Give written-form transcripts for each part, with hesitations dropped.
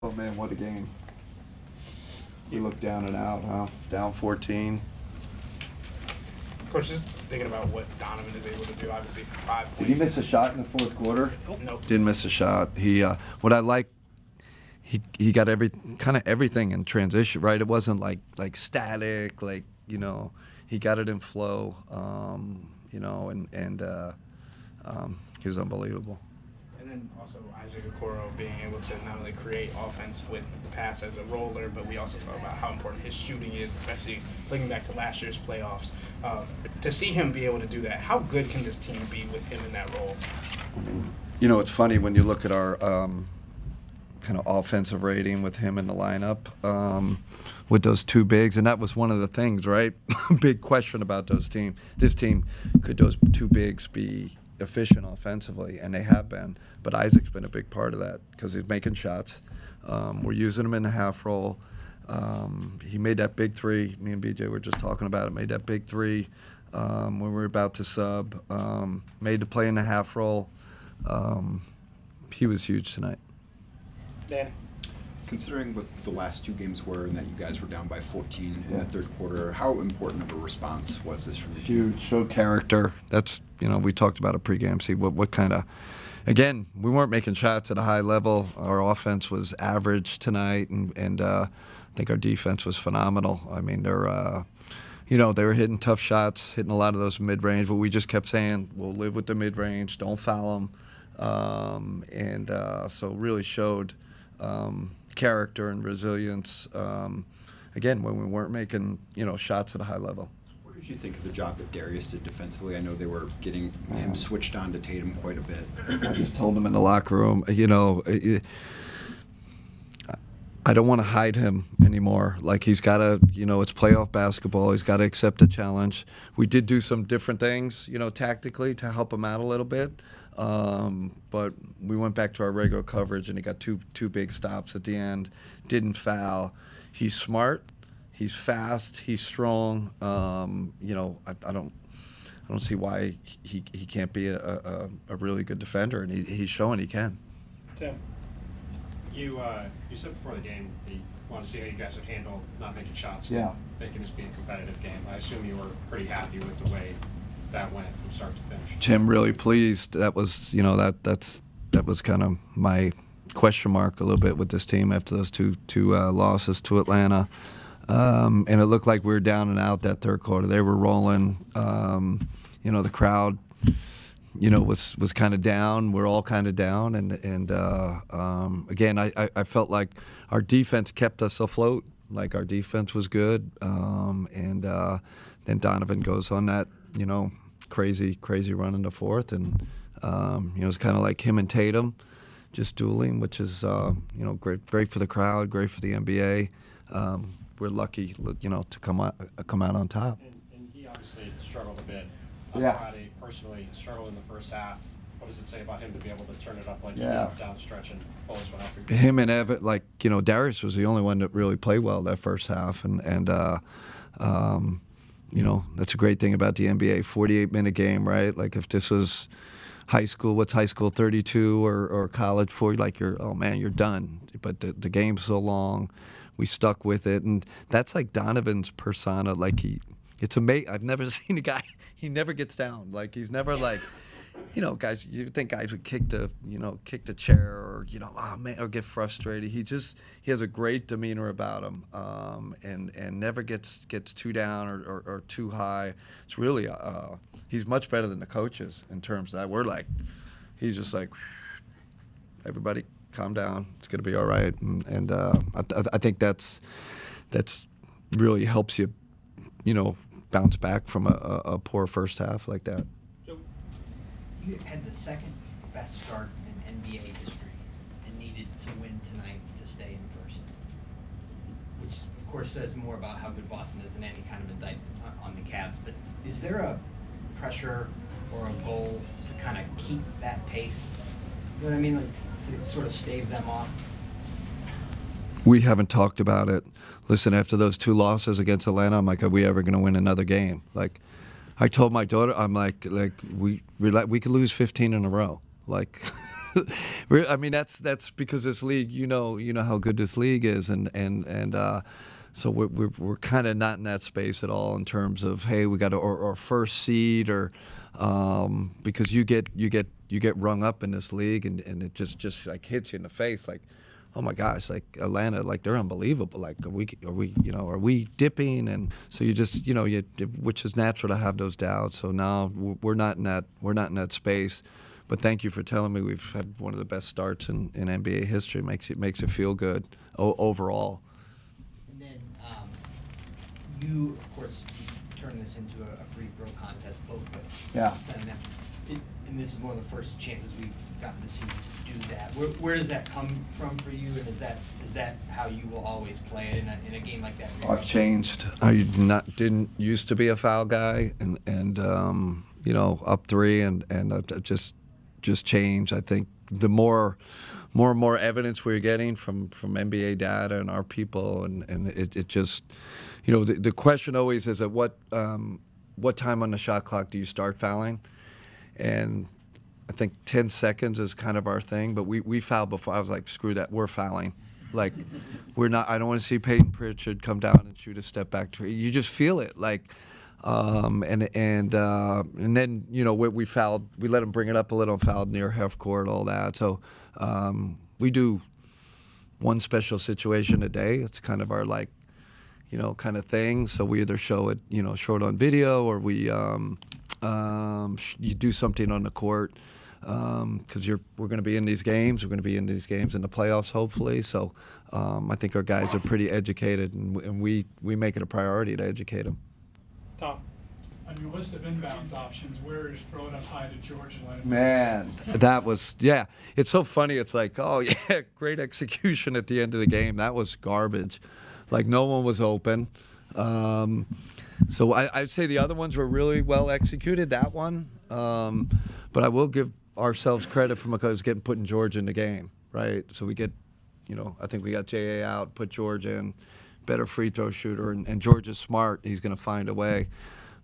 Oh man, what a game. We look down and out, huh? Down 14. Coach, just thinking about what Donovan is able to do, obviously 5 points. Did he miss a shot in the fourth quarter? Nope. Didn't miss a shot. What I like, he got everything in transition, right? It wasn't like static, he got it in flow, he was unbelievable. And then also Isaac Okoro being able to not only create offense with the pass as a roller, but we also talk about how important his shooting is, especially looking back to last year's playoffs. To see him be able to do that, how good can this team be with him in that role? It's funny when you look at our kind of offensive rating with him in the lineup, with those two bigs, and that was one of the things, right? Big question about this team. Could those two bigs be efficient offensively? And they have been, but Isaac's been a big part of that because he's making shots. We're using him in the half roll. He made that big three. Me and BJ were just talking about it. Made that big three when we were about to sub. Made the play in the half roll. He was huge tonight. Dan? Considering what the last two games were and that you guys were down by 14 in the third quarter, how important of a response was this from the team? Huge. Showed character. That's, we talked about a pregame. See what kind of, again, we weren't making shots at a high level. Our offense was average tonight, and I think our defense was phenomenal. I mean, they were hitting tough shots, hitting a lot of those mid-range, but we just kept saying, we'll live with the mid-range, don't foul them. So really showed character and resilience, again, when we weren't making, shots at a high level. What did you think of the job that Darius did defensively? I know they were getting him switched on to Tatum quite a bit. I just told him in the locker room, I don't want to hide him anymore. Like, he's got to, it's playoff basketball. He's got to accept the challenge. We did do some different things, tactically to help him out a little bit. But we went back to our regular coverage, and he got two big stops at the end. Didn't foul. He's smart. He's fast. He's strong. I don't see why he can't be a really good defender, and he's showing he can. Tim, you said before the game that you want to see how you guys would handle not making shots. Yeah. Making this be a competitive game. I assume you were pretty happy with the way that went from start to finish. Tim, really pleased. That was, that was kind of my question mark a little bit with this team after those two losses to Atlanta. And it looked like we were down and out that third quarter. They were rolling. The crowd, was kind of down. We're all kind of down. And again, I felt like our defense kept us afloat. Like, our defense was good. And then Donovan goes on that, crazy run in the fourth, and it's kind of like him and Tatum just dueling, which is great for the crowd, great for the NBA. We're lucky, to come out on top. And he obviously struggled a bit. Yeah. Friday, personally, struggled in the first half. What does it say about him to be able to turn it up like he Yeah. did down the stretch and pull this one out for you? Him and Evan, Darius was the only one that really played well that first half, and that's a great thing about the NBA, 48-minute game, right? Like, if this was high school, what's high school, 32, or college, 40, like, you're done. But the game's so long, we stuck with it, and that's like Donovan's persona. Like, it's amazing. I've never seen a guy, he never gets down. Like, he's never like, guys, you think guys would kick the chair, or, oh man, or get frustrated. He has a great demeanor about him, and never gets too down or too high. It's really, he's much better than the coaches in terms of that. We're like, he's just like, everybody calm down. It's going to be all right. And I think that's really helps you, bounce back from a poor first half like that. You had the second best start in NBA history and needed to win tonight to stay in first, which of course says more about how good Boston is than any kind of indictment on the Cavs. But is there a pressure or a goal to kind of keep that pace? You know what I mean? Like, to sort of stave them off? We haven't talked about it. Listen, after those two losses against Atlanta, I'm like, are we ever going to win another game? Like, I told my daughter, I'm like we could lose 15 in a row. Like, I mean, that's because this league, you know how good this league is, and so we're kind of not in that space at all in terms of, hey, we got or first seed or because you get rung up in this league, and it just like hits you in the face, like, oh my gosh, like Atlanta, like they're unbelievable. Like are we dipping? And so you just which is natural to have those doubts. So now we're not in that space. But thank you for telling me we've had one of the best starts in NBA history. It makes it feel good overall. And then you, of course, turn this into a free throw contest, both with Yeah. sending them. And this is one of the first chances we've gotten to see you do that. Where does that come from for you? And is that how you will always play it in a game like that? I've changed. I didn't used to be a foul guy, and up three, and I've just changed. I think the more and more evidence we're getting from NBA data and our people, and it just, the question always is at what time on the shot clock do you start fouling? And I think 10 seconds is kind of our thing, but we fouled before. I was like, screw that, we're fouling. Like, we're not. I don't want to see Payton Pritchard come down and shoot a step back three. You just feel it, like, and then we fouled. We let him bring it up a little, fouled near half court, all that. So we do one special situation a day. It's kind of our kind of thing. So we either show it, show it on video, or we you do something on the court. Because we're going to be in these games. We're going to be in these games in the playoffs, hopefully. So I think our guys are pretty educated, and we make it a priority to educate them. Tom, on your list of inbounds options, where is throw it up high to George and let him? Man, that was, yeah. It's so funny. It's like, oh, yeah, great execution at the end of the game. That was garbage. Like, no one was open. So I'd say the other ones were really well executed, that one. But I will give ourselves credit for because getting putting George in the game, right? So we get, I think we got J.A. out, put George in, better free throw shooter, and George is smart. He's going to find a way.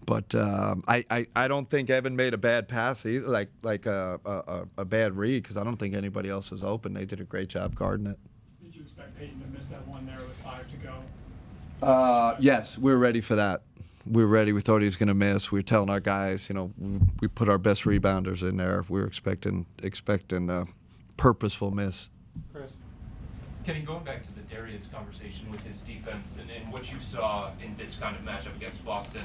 But I don't think Evan made a bad pass, either, like a bad read, because I don't think anybody else was open. They did a great job guarding it. Did you expect Payton to miss that one there with 5 to go? Yes, we were ready for that. We were ready. We thought he was going to miss. We were telling our guys, we put our best rebounders in there. We were expecting a purposeful miss. Chris? Kenny, going back to the Darius conversation with his defense and what you saw in this kind of matchup against Boston,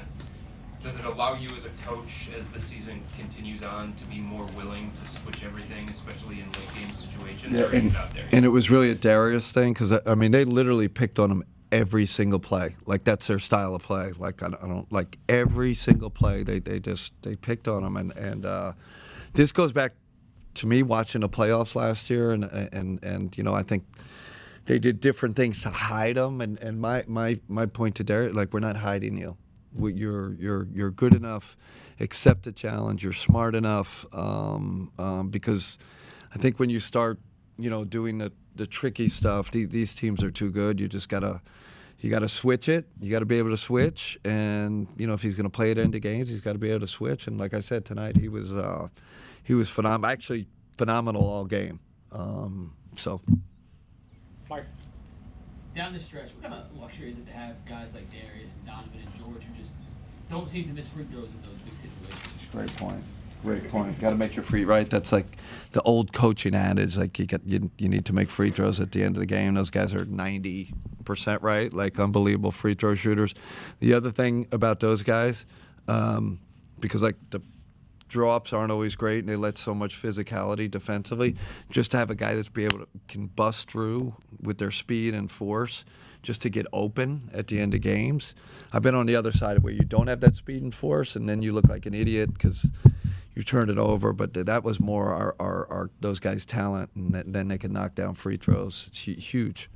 does it allow you as a coach, as the season continues on, to be more willing to switch everything, especially in late game situations? Yeah, and it was really a Darius thing, because they literally picked on him every single play. Like, that's their style of play. Like, I don't like every single play. They picked on him, and this goes back to me watching the playoffs last year, and I think they did different things to hide him. And my point to Darius, like, we're not hiding you. You're good enough. Accept the challenge. You're smart enough. Because I think when you start, doing the tricky stuff, these teams are too good. You just gotta switch it. You gotta be able to switch. And if he's gonna play at end of games, he's got to be able to switch. And like I said tonight, he was phenomenal. Actually, phenomenal all game. So. Mike. Down the stretch, what kind of luxury is it to have guys like Darius and Donovan and George who just don't seem to miss free throws in those big situations? Great point. Got to make your free, right? That's like the old coaching adage. Like, you need to make free throws at the end of the game. Those guys are 90% right. Like, unbelievable free throw shooters. The other thing about those guys, because like the draw-ups aren't always great, and they let so much physicality defensively. Just to have a guy that's can bust through with their speed and force, just to get open at the end of games. I've been on the other side where you don't have that speed and force, and then you look like an idiot because you turned it over. But that was more our those guys' talent, and then they could knock down free throws. It's huge.